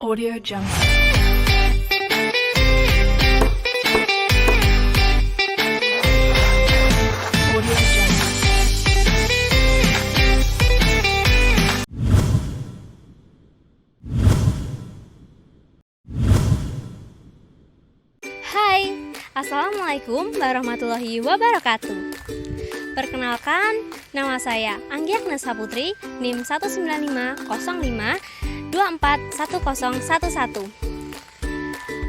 Audio Jungle. Audio Jungle. Hai, Assalamualaikum warahmatullahi wabarakatuh. Perkenalkan, nama saya Anggi Agnes Putri, NIM 19505241011.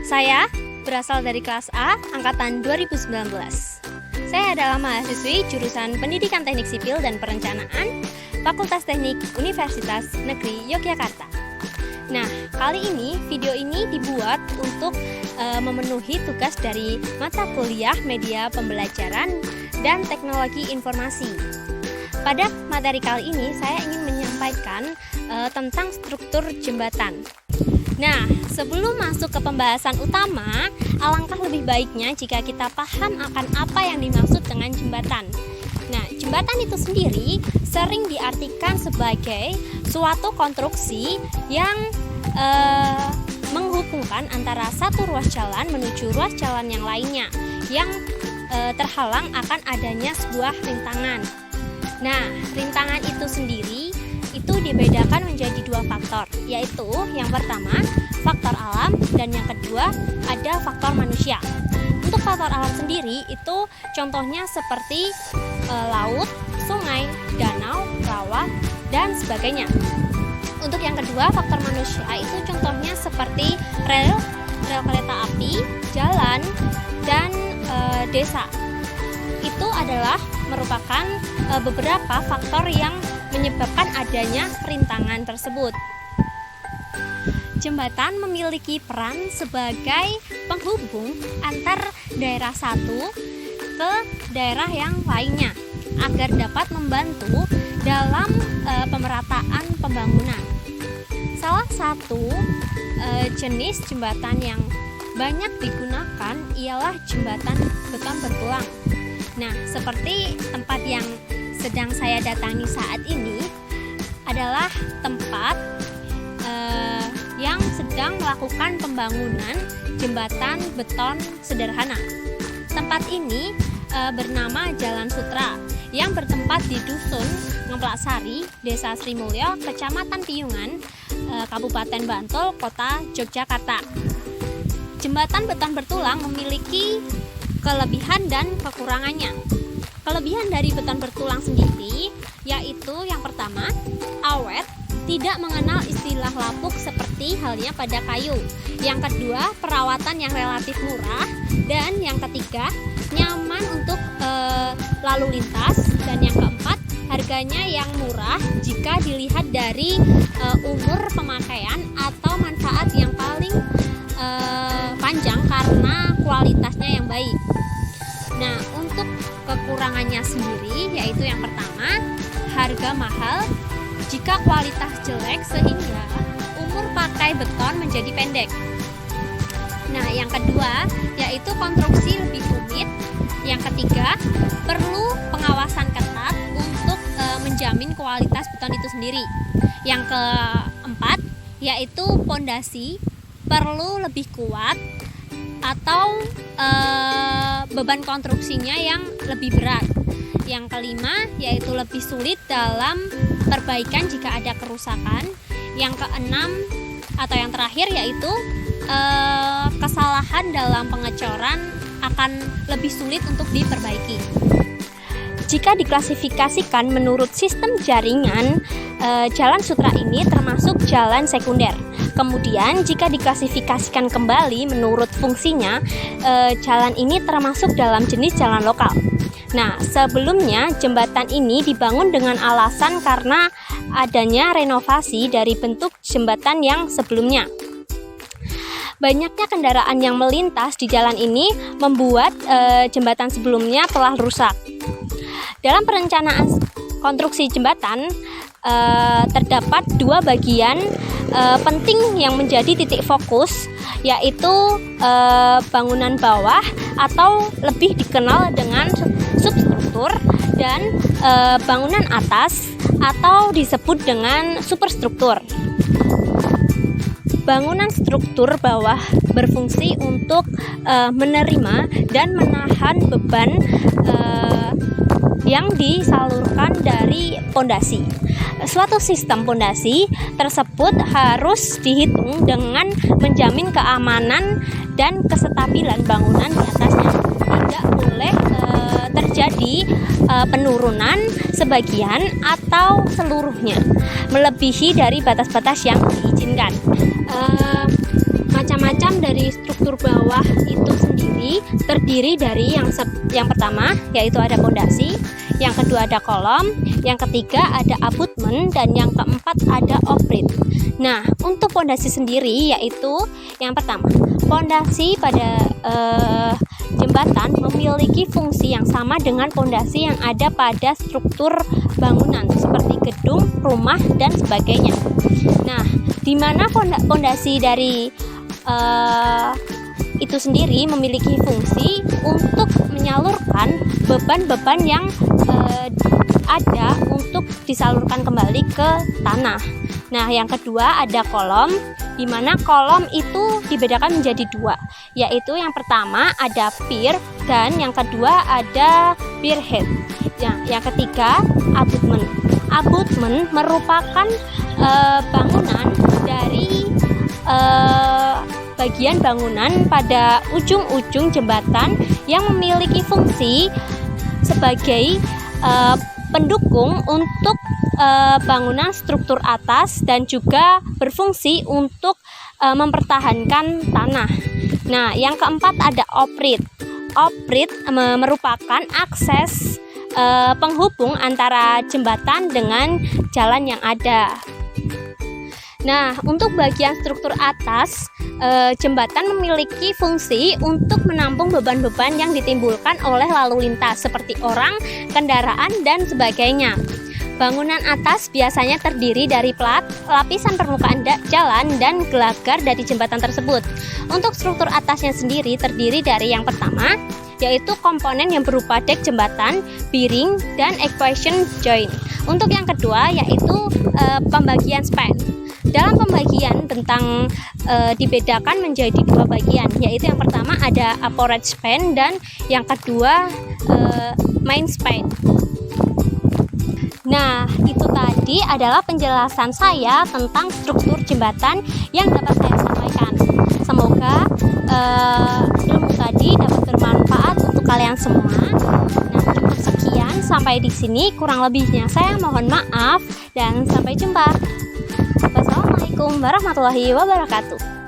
Saya berasal dari kelas A, angkatan 2019. Saya adalah mahasiswi jurusan Pendidikan Teknik Sipil dan Perencanaan, Fakultas Teknik Universitas Negeri Yogyakarta. Nah, kali ini video ini dibuat untuk memenuhi tugas dari mata kuliah Media Pembelajaran dan Teknologi Informasi. Pada materi kali ini saya ingin menyampaikan tentang struktur jembatan. Nah, sebelum masuk ke pembahasan utama, alangkah lebih baiknya jika kita paham akan apa yang dimaksud dengan jembatan. Nah, jembatan itu sendiri sering diartikan sebagai suatu konstruksi yang menghubungkan antara satu ruas jalan menuju ruas jalan yang lainnya yang terhalang akan adanya sebuah rintangan. Nah, rintangan itu sendiri itu dibedakan menjadi dua faktor, yaitu yang pertama faktor alam dan yang kedua ada faktor manusia. Untuk faktor alam sendiri itu contohnya seperti laut, sungai, danau, rawa, dan sebagainya. Untuk yang kedua, faktor manusia itu contohnya seperti rel kereta api, jalan, dan desa. Itu adalah merupakan beberapa faktor yang menyebabkan adanya rintangan tersebut. Jembatan memiliki peran sebagai penghubung antar daerah satu ke daerah yang lainnya agar dapat membantu dalam pemerataan pembangunan. Salah satu jenis jembatan yang banyak digunakan ialah jembatan beton bertulang. Nah, seperti tempat yang sedang saya datangi saat ini adalah tempat yang sedang melakukan pembangunan jembatan beton sederhana. Tempat ini bernama Jalan Sutra yang bertempat di Dusun Ngemplak Sari, Desa Sri Mulyo, Kecamatan Piyungan, Kabupaten Bantul, Kota Yogyakarta. Jembatan beton bertulang memiliki kelebihan dan kekurangannya. Kelebihan dari beton bertulang sendiri yaitu yang pertama, awet, tidak mengenal istilah lapuk seperti halnya pada kayu. Yang kedua, perawatan yang relatif murah, dan yang ketiga, nyaman untuk lalu lintas, dan yang keempat, harganya yang murah jika dilihat dari umur pemakaian atau manfaat yang paling panjang karena kualitasnya yang baik. Nah, untuk kekurangannya sendiri yaitu yang pertama, harga mahal jika kualitas jelek sehingga umur pakai beton menjadi pendek. Nah, yang kedua yaitu konstruksi lebih rumit. Yang ketiga, perlu pengawasan ketat untuk menjamin kualitas beton itu sendiri. Yang keempat yaitu pondasi perlu lebih kuat atau beban konstruksinya yang lebih berat. Yang kelima yaitu lebih sulit dalam perbaikan jika ada kerusakan. Yang keenam atau yang terakhir yaitu kesalahan dalam pengecoran akan lebih sulit untuk diperbaiki. Jika diklasifikasikan menurut sistem jaringan, Jalan Sutra ini termasuk jalan sekunder. Kemudian jika diklasifikasikan kembali menurut fungsinya, jalan ini termasuk dalam jenis jalan lokal. Nah, sebelumnya jembatan ini dibangun dengan alasan karena adanya renovasi dari bentuk jembatan yang sebelumnya. Banyaknya kendaraan yang melintas di jalan ini membuat jembatan sebelumnya telah rusak. Dalam perencanaan konstruksi jembatan terdapat dua bagian penting yang menjadi titik fokus, yaitu bangunan bawah atau lebih dikenal dengan substruktur, dan bangunan atas atau disebut dengan superstruktur. bangunan struktur bawah berfungsi untuk menerima dan menahan beban yang disalurkan dari pondasi. Suatu sistem pondasi tersebut harus dihitung dengan menjamin keamanan dan kestabilan bangunan di atasnya. Tidak boleh terjadi penurunan sebagian atau seluruhnya melebihi dari batas-batas yang diizinkan. Macam-macam dari struktur bawah itu sendiri terdiri dari yang pertama yaitu ada pondasi, yang kedua ada kolom, yang ketiga ada abutmen, dan yang keempat ada oprit. Nah, untuk pondasi sendiri yaitu yang pertama, pondasi pada jembatan memiliki fungsi yang sama dengan pondasi yang ada pada struktur bangunan seperti gedung, rumah, dan sebagainya. Nah, di mana pondasi dari itu sendiri memiliki fungsi untuk menyalurkan beban-beban yang ada untuk disalurkan kembali ke tanah. Nah, yang kedua ada kolom, di mana kolom itu dibedakan menjadi dua, yaitu yang pertama ada pier dan yang kedua ada pier head. Yang ketiga abutmen. Abutmen merupakan bangunan dari bagian bangunan pada ujung-ujung jembatan yang memiliki fungsi sebagai pendukung untuk bangunan struktur atas dan juga berfungsi untuk mempertahankan tanah. Nah, yang keempat ada oprit. Oprit merupakan akses penghubung antara jembatan dengan jalan yang ada. Nah, untuk bagian struktur atas, jembatan memiliki fungsi untuk menampung beban-beban yang ditimbulkan oleh lalu lintas seperti orang, kendaraan, dan sebagainya. Bangunan atas biasanya terdiri dari plat, lapisan permukaan jalan, dan gelagar dari jembatan tersebut. Untuk struktur atasnya sendiri terdiri dari yang pertama, yaitu komponen yang berupa dek jembatan, bearing, dan equation joint. Untuk yang kedua, yaitu pembagian span. Dalam pembagian dibedakan menjadi dua bagian, yaitu yang pertama ada apporate span dan yang kedua main span. Nah, itu tadi adalah penjelasan saya tentang struktur jembatan yang dapat saya sampaikan. Semoga ilmu tadi dapat bermanfaat untuk kalian semua. Nah, cukup sekian sampai di sini, kurang lebihnya saya mohon maaf dan sampai jumpa. Wassalamualaikum warahmatullahi wabarakatuh.